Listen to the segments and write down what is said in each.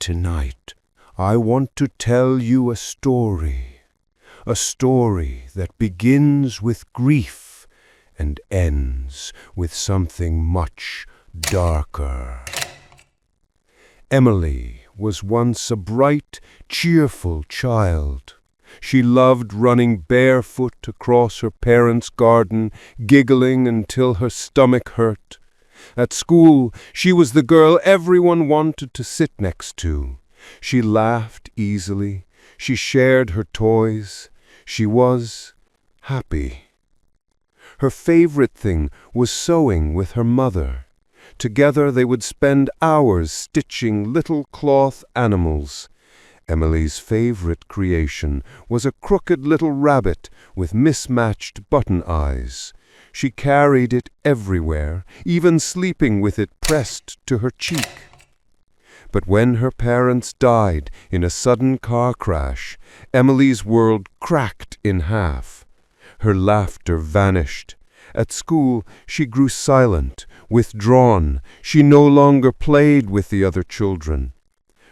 tonight, I want to tell you a story that begins with grief and ends with something much darker. Emily was once a bright, cheerful child. She loved running barefoot across her parents' garden, giggling until her stomach hurt. At school, she was the girl everyone wanted to sit next to. She laughed easily. She shared her toys. She was happy. Her favorite thing was sewing with her mother. Together they would spend hours stitching little cloth animals. Emily's favorite creation was a crooked little rabbit with mismatched button eyes. She carried it everywhere, even sleeping with it pressed to her cheek. But when her parents died in a sudden car crash, Emily's world cracked in half. Her laughter vanished. At school, she grew silent, withdrawn. She no longer played with the other children.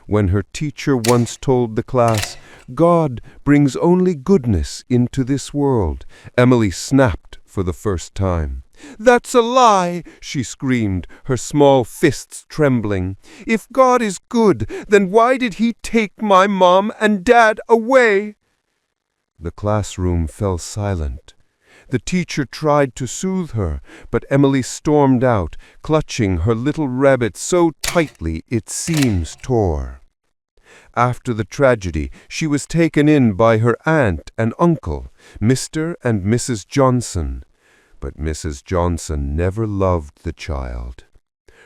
When her teacher once told the class, "God brings only goodness into this world," Emily snapped for the first time. "That's a lie!" she screamed, her small fists trembling. "If God is good, then why did He take my mom and dad away?" The classroom fell silent. The teacher tried to soothe her, but Emily stormed out, clutching her little rabbit so tightly its seams tore. After the tragedy, she was taken in by her aunt and uncle, Mr. and Mrs. Johnson. But Mrs. Johnson never loved the child.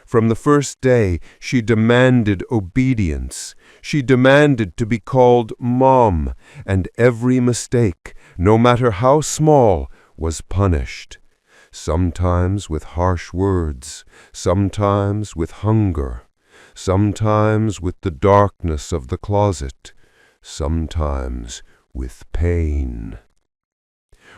From the first day, she demanded obedience. She demanded to be called Mom, and every mistake, no matter how small, was punished. Sometimes with harsh words, sometimes with hunger, sometimes with the darkness of the closet, sometimes with pain.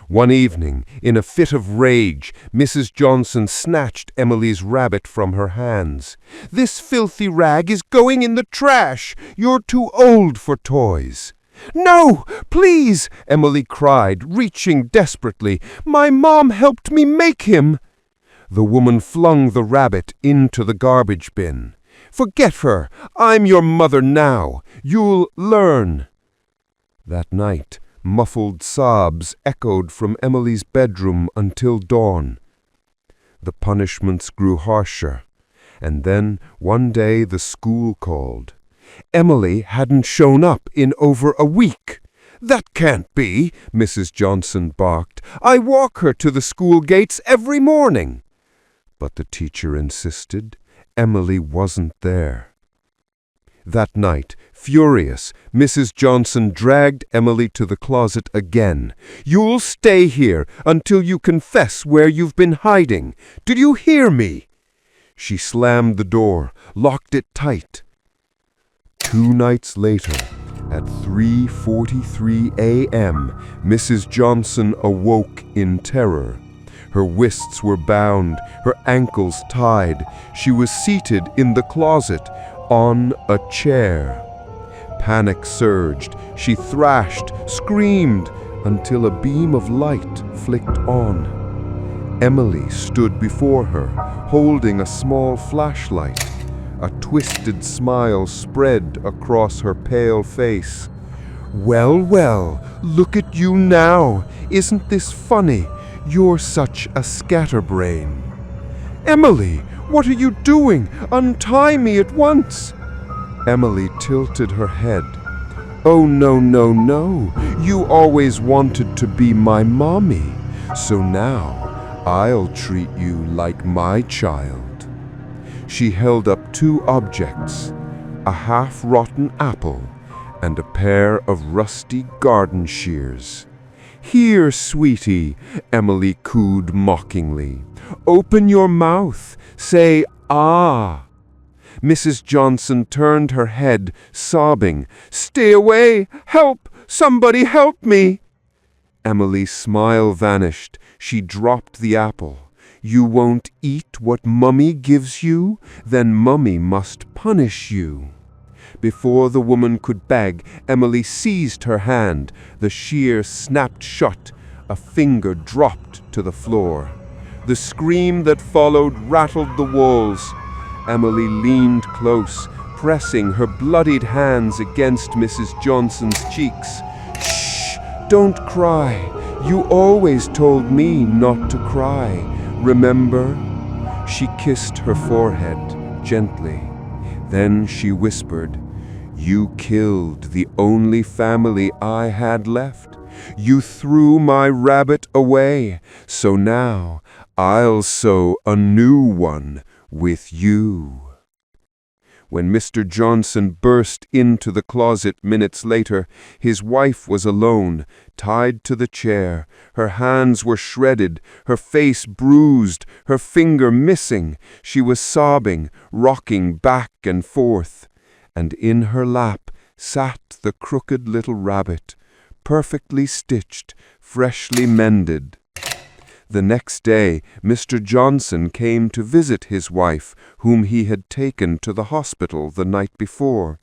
One evening, in a fit of rage, Mrs. Johnson snatched Emily's rabbit from her hands. "This filthy rag is going in the trash! You're too old for toys!" "No, please!" Emily cried, reaching desperately. "My mom helped me make him!" The woman flung the rabbit into the garbage bin. "Forget her! I'm your mother now! You'll learn!" That night, muffled sobs echoed from Emily's bedroom until dawn. The punishments grew harsher, and then one day the school called. Emily hadn't shown up in over a week. "That can't be," Mrs. Johnson barked. "I walk her to the school gates every morning." But the teacher insisted Emily wasn't there. That night, furious, Mrs. Johnson dragged Emily to the closet again. "You'll stay here until you confess where you've been hiding. Do you hear me?" She slammed the door, locked it tight. 2 nights later, at 3:43 a.m., Mrs. Johnson awoke in terror. Her wrists were bound, her ankles tied. She was seated in the closet, on a chair. Panic surged. She thrashed, screamed, until a beam of light flicked on. Emily stood before her, holding a small flashlight. A twisted smile spread across her pale face. "Well, well, look at you now. Isn't this funny? You're such a scatterbrain." "Emily, what are you doing? Untie me at once." Emily tilted her head. "Oh, no, no, no. You always wanted to be my mommy. So now I'll treat you like my child." She held up 2 objects, a half-rotten apple and a pair of rusty garden shears. "Here, sweetie," Emily cooed mockingly. "Open your mouth. Say, ah." Mrs. Johnson turned her head, sobbing. "Stay away! Help! Somebody help me!" Emily's smile vanished. She dropped the apple. "You won't eat what Mummy gives you? Then Mummy must punish you." Before the woman could beg, Emily seized her hand. The shear snapped shut. A finger dropped to the floor. The scream that followed rattled the walls. Emily leaned close, pressing her bloodied hands against Mrs. Johnson's cheeks. "Shh! Don't cry. You always told me not to cry. Remember?" She kissed her forehead gently. Then she whispered, "You killed the only family I had left. You threw my rabbit away, so now I'll sow a new one with you." When Mr. Johnson burst into the closet minutes later, his wife was alone, tied to the chair. Her hands were shredded, her face bruised, her finger missing. She was sobbing, rocking back and forth. And in her lap sat the crooked little rabbit, perfectly stitched, freshly mended. The next day, Mr. Johnson came to visit his wife, whom he had taken to the hospital the night before.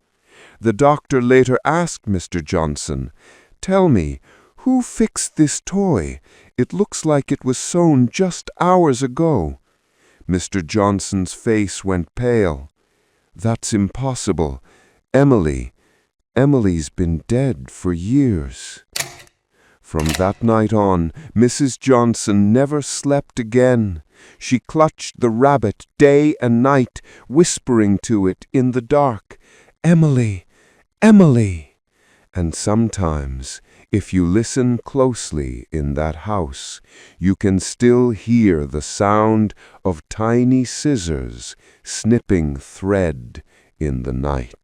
The doctor later asked Mr. Johnson, "Tell me, who fixed this toy? It looks like it was sewn just hours ago." Mr. Johnson's face went pale. "That's impossible. Emily's been dead for years." From that night on, Mrs. Johnson never slept again. She clutched the rabbit day and night, whispering to it in the dark, "Emily, Emily." And sometimes, if you listen closely in that house, you can still hear the sound of tiny scissors snipping thread in the night.